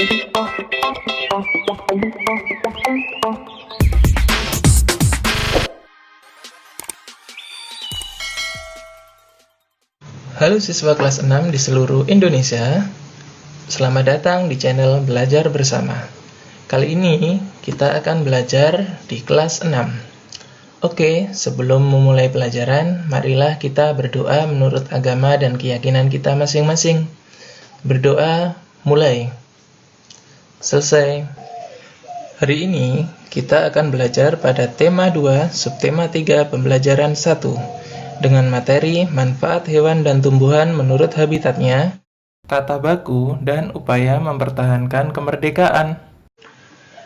Halo siswa kelas 6 di seluruh Indonesia. Selamat datang di channel Belajar Bersama. Kali ini kita akan belajar di kelas 6. Oke, sebelum memulai pelajaran, marilah kita berdoa menurut agama dan keyakinan kita masing-masing. Berdoa, mulai. Selesai. Hari ini kita akan belajar pada tema 2, subtema 3, pembelajaran 1. Dengan materi manfaat hewan dan tumbuhan menurut habitatnya, tata baku, dan upaya mempertahankan kemerdekaan.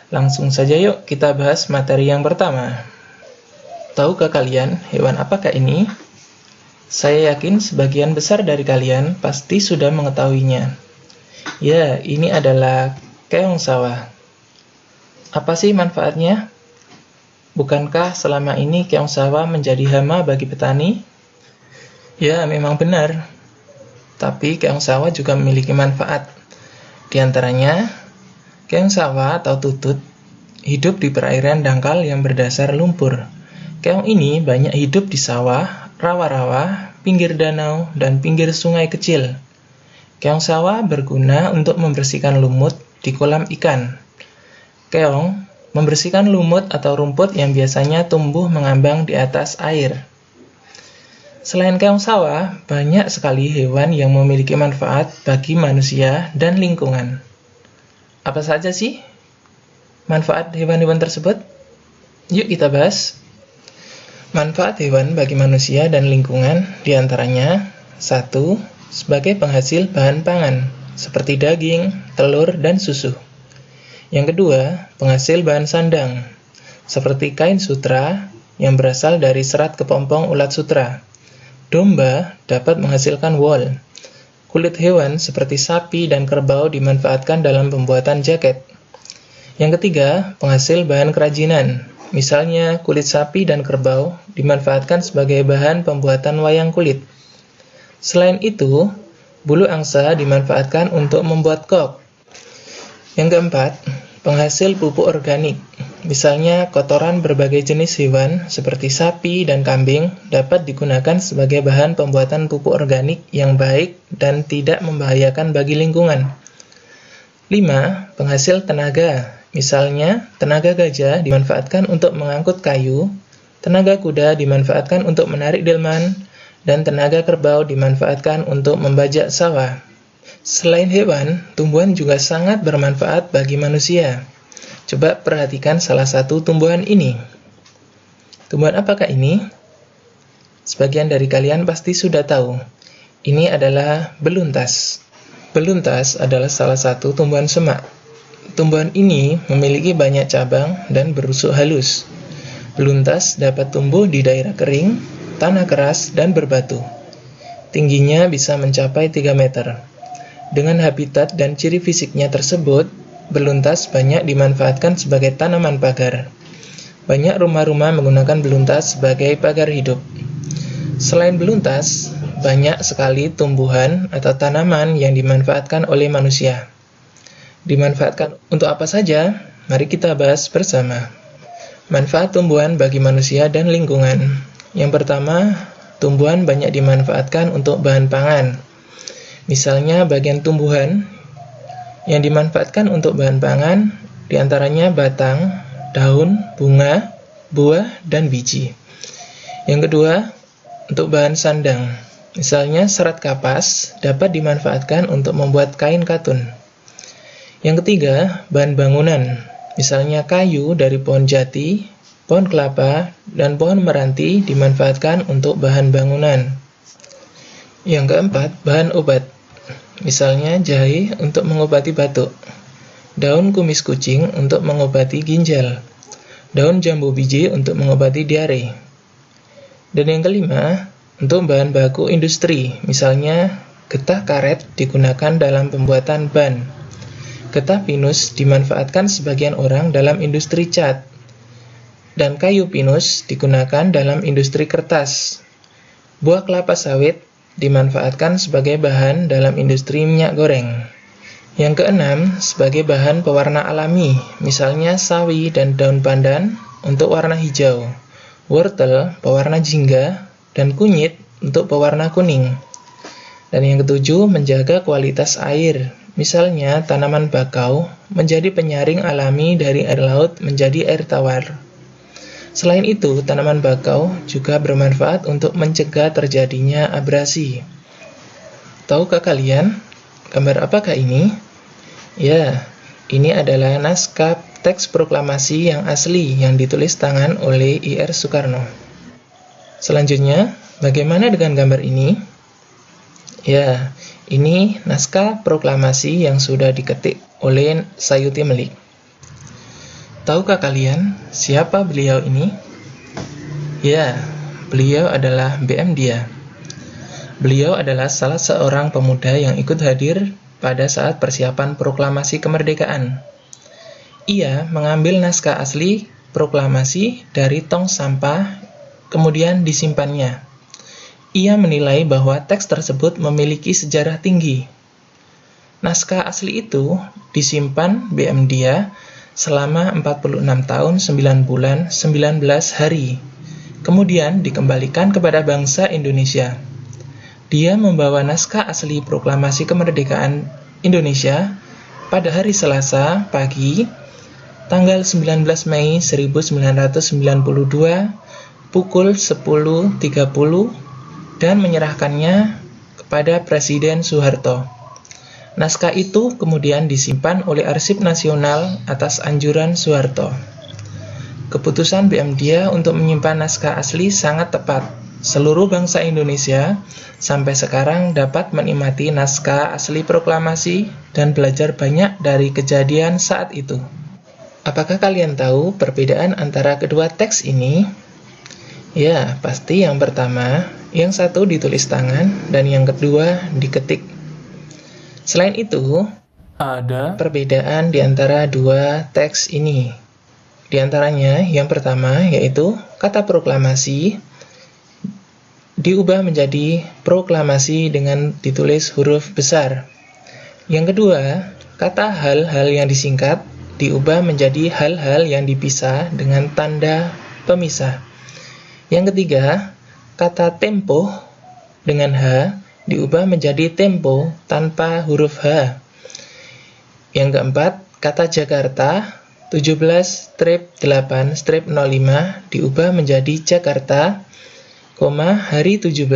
Langsung saja yuk kita bahas materi yang pertama. Tahukah kalian hewan apakah ini? Saya yakin sebagian besar dari kalian pasti sudah mengetahuinya. Ya, ini adalah keong sawah. Apa sih manfaatnya? Bukankah selama ini keong sawah menjadi hama bagi petani? Ya, memang benar. Tapi keong sawah juga memiliki manfaat. Di antaranya, keong sawah atau tutut hidup di perairan dangkal yang berdasar lumpur. Keong ini banyak hidup di sawah, rawa-rawa, pinggir danau, dan pinggir sungai kecil. Keong sawah berguna untuk membersihkan lumut di kolam ikan. Keong membersihkan lumut atau rumput yang biasanya tumbuh mengambang di atas air. Selain keong sawah, banyak sekali hewan yang memiliki manfaat bagi manusia dan lingkungan. Apa saja sih manfaat hewan-hewan tersebut? Yuk kita bahas. Manfaat hewan bagi manusia dan lingkungan diantaranya 1. Sebagai penghasil bahan pangan, seperti daging, telur, dan susu. Yang kedua, penghasil bahan sandang, seperti kain sutra yang berasal dari serat kepompong ulat sutra. Domba dapat menghasilkan wol. Kulit hewan seperti sapi dan kerbau dimanfaatkan dalam pembuatan jaket. Yang ketiga, penghasil bahan kerajinan, misalnya kulit sapi dan kerbau dimanfaatkan sebagai bahan pembuatan wayang kulit. Selain itu, bulu angsa dimanfaatkan untuk membuat kok. Yang keempat, penghasil pupuk organik, misalnya kotoran berbagai jenis hewan seperti sapi dan kambing dapat digunakan sebagai bahan pembuatan pupuk organik yang baik dan tidak membahayakan bagi lingkungan. 5. Penghasil tenaga, misalnya tenaga gajah dimanfaatkan untuk mengangkut kayu, tenaga kuda dimanfaatkan untuk menarik delman, dan tenaga kerbau dimanfaatkan untuk membajak sawah. Selain hewan, tumbuhan juga sangat bermanfaat bagi manusia. Coba perhatikan salah satu tumbuhan ini. Tumbuhan apakah ini? Sebagian dari kalian pasti sudah tahu. Ini adalah beluntas. Beluntas adalah salah satu tumbuhan semak. Tumbuhan ini memiliki banyak cabang dan berusuk halus. Beluntas dapat tumbuh di daerah kering, tanah keras, dan berbatu. Tingginya bisa mencapai 3 meter. Dengan habitat dan ciri fisiknya tersebut, beluntas banyak dimanfaatkan sebagai tanaman pagar. Banyak rumah-rumah menggunakan beluntas sebagai pagar hidup. Selain beluntas, banyak sekali tumbuhan atau tanaman yang dimanfaatkan oleh manusia. Dimanfaatkan untuk apa saja? Mari kita bahas bersama. Manfaat tumbuhan bagi manusia dan lingkungan. Yang pertama, tumbuhan banyak dimanfaatkan untuk bahan pangan. Misalnya bagian tumbuhan yang dimanfaatkan untuk bahan pangan diantaranya batang, daun, bunga, buah, dan biji. Yang kedua, untuk bahan sandang. Misalnya serat kapas dapat dimanfaatkan untuk membuat kain katun. Yang ketiga, bahan bangunan. Misalnya kayu dari pohon jati, pohon kelapa, dan pohon meranti dimanfaatkan untuk bahan bangunan. Yang keempat, bahan obat. Misalnya jahe untuk mengobati batuk, daun kumis kucing untuk mengobati ginjal, daun jambu biji untuk mengobati diare. Dan yang kelima, untuk bahan baku industri, misalnya getah karet digunakan dalam pembuatan ban. Getah pinus dimanfaatkan sebagian orang dalam industri cat, dan kayu pinus digunakan dalam industri kertas. Buah kelapa sawit dimanfaatkan sebagai bahan dalam industri minyak goreng. Yang keenam, sebagai bahan pewarna alami, misalnya sawi dan daun pandan untuk warna hijau, wortel pewarna jingga, dan kunyit untuk pewarna kuning. Dan yang ketujuh, menjaga kualitas air, misalnya tanaman bakau menjadi penyaring alami dari air laut menjadi air tawar. Selain itu, tanaman bakau juga bermanfaat untuk mencegah terjadinya abrasi. Tahukah kalian, gambar apakah ini? Ya, ini adalah naskah teks proklamasi yang asli yang ditulis tangan oleh I.R. Soekarno. Selanjutnya, bagaimana dengan gambar ini? Ya, ini naskah proklamasi yang sudah diketik oleh Sayuti Melik. Tahukah kalian siapa beliau ini? Ya, beliau adalah B.M. Dia. Beliau adalah salah seorang pemuda yang ikut hadir pada saat persiapan proklamasi kemerdekaan. Ia mengambil naskah asli proklamasi dari tong sampah, kemudian disimpannya. Ia menilai bahwa teks tersebut memiliki sejarah tinggi. Naskah asli itu disimpan B.M. Dia selama 46 tahun 9 bulan 19 hari, kemudian dikembalikan kepada bangsa Indonesia. Dia membawa naskah asli proklamasi kemerdekaan Indonesia pada hari Selasa pagi, tanggal 19 Mei 1992, pukul 10.30, dan menyerahkannya kepada Presiden Soeharto. Naskah itu kemudian disimpan oleh Arsip Nasional atas anjuran Soeharto. Keputusan B.M. Dia untuk menyimpan naskah asli sangat tepat. Seluruh bangsa Indonesia sampai sekarang dapat menikmati naskah asli proklamasi dan belajar banyak dari kejadian saat itu. Apakah kalian tahu perbedaan antara kedua teks ini? Ya, pasti yang pertama, yang satu ditulis tangan dan yang kedua diketik. Selain itu, ada perbedaan di antara dua teks ini. Di antaranya, yang pertama yaitu kata proklamasi diubah menjadi proklamasi dengan ditulis huruf besar. Yang kedua, kata hal-hal yang disingkat diubah menjadi hal-hal yang dipisah dengan tanda pemisah. Yang ketiga, kata tempo dengan H diubah menjadi tempo tanpa huruf H. Yang keempat, kata Jakarta 17-8-05 diubah menjadi Jakarta, hari 17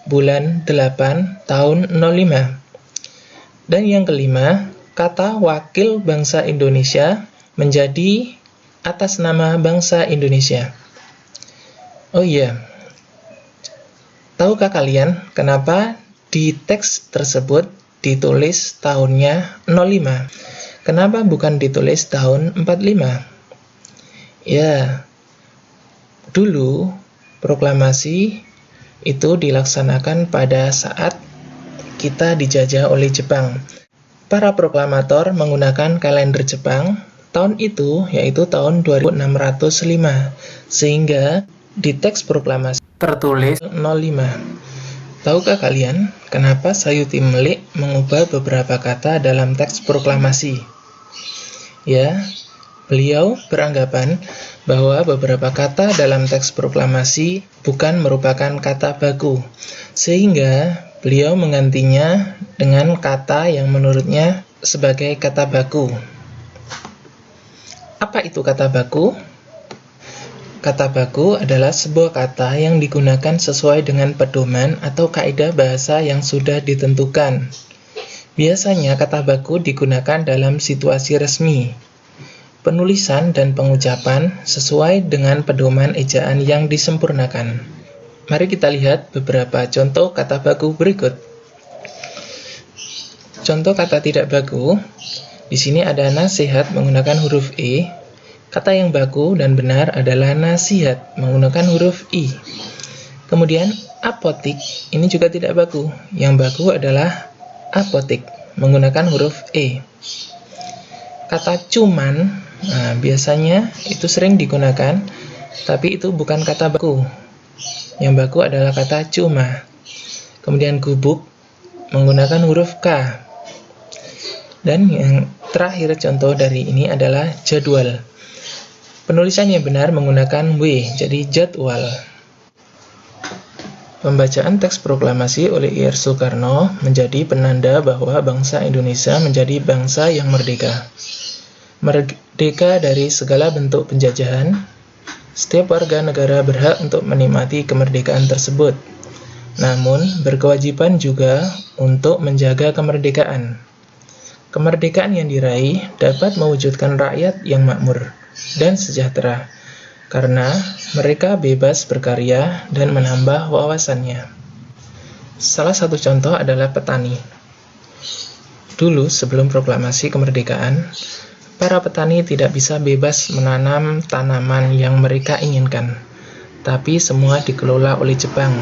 bulan 8 tahun 05. Dan yang kelima, kata wakil bangsa Indonesia menjadi atas nama bangsa Indonesia. Oh iya, tahukah kalian kenapa di teks tersebut ditulis tahunnya 05? Kenapa bukan ditulis tahun 45? Ya, dulu proklamasi itu dilaksanakan pada saat kita dijajah oleh Jepang. Para proklamator menggunakan kalender Jepang tahun itu, yaitu tahun 2605, sehingga di teks proklamasi tertulis 05. Tahukah kalian kenapa Sayuti Melik mengubah beberapa kata dalam teks proklamasi? Ya, beliau beranggapan bahwa beberapa kata dalam teks proklamasi bukan merupakan kata baku, sehingga beliau menggantinya dengan kata yang menurutnya sebagai kata baku. Apa itu kata baku? Kata baku adalah sebuah kata yang digunakan sesuai dengan pedoman atau kaidah bahasa yang sudah ditentukan. Biasanya kata baku digunakan dalam situasi resmi, penulisan dan pengucapan sesuai dengan pedoman ejaan yang disempurnakan. Mari kita lihat beberapa contoh kata baku berikut. Contoh kata tidak baku. Di sini ada nasihat menggunakan huruf E. Kata yang baku dan benar adalah nasihat menggunakan huruf I. Kemudian apotik, ini juga tidak baku. Yang baku adalah apotik menggunakan huruf E. Kata cuman, biasanya itu sering digunakan, tapi itu bukan kata baku. Yang baku adalah kata cuma. Kemudian gubuk menggunakan huruf K. Dan yang terakhir contoh dari ini adalah jadwal. Penulisan yang benar menggunakan W, jadi jadwal. Pembacaan teks proklamasi oleh Ir Soekarno menjadi penanda bahwa bangsa Indonesia menjadi bangsa yang merdeka. Merdeka dari segala bentuk penjajahan. Setiap warga negara berhak untuk menikmati kemerdekaan tersebut. Namun, berkewajiban juga untuk menjaga kemerdekaan. Kemerdekaan yang diraih dapat mewujudkan rakyat yang makmur dan sejahtera, karena mereka bebas berkarya dan menambah wawasannya. Salah satu contoh adalah petani. Dulu, sebelum proklamasi kemerdekaan, para petani tidak bisa bebas menanam tanaman yang mereka inginkan, tapi semua dikelola oleh Jepang,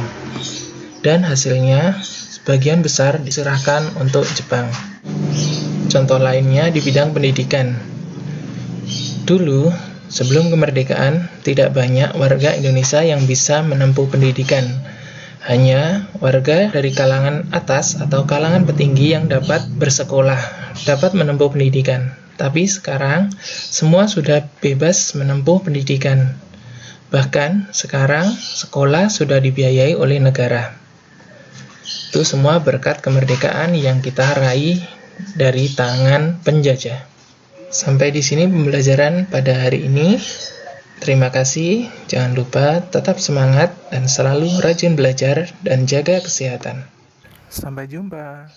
dan hasilnya sebagian besar diserahkan untuk Jepang. Contoh lainnya di bidang pendidikan. Dulu, sebelum kemerdekaan, tidak banyak warga Indonesia yang bisa menempuh pendidikan. Hanya warga dari kalangan atas atau kalangan petinggi yang dapat bersekolah, dapat menempuh pendidikan. Tapi sekarang, semua sudah bebas menempuh pendidikan. Bahkan, sekarang sekolah sudah dibiayai oleh negara. Itu semua berkat kemerdekaan yang kita raih dari tangan penjajah. Sampai di sini pembelajaran pada hari ini. Terima kasih. Jangan lupa tetap semangat dan selalu rajin belajar dan jaga kesehatan. Sampai jumpa.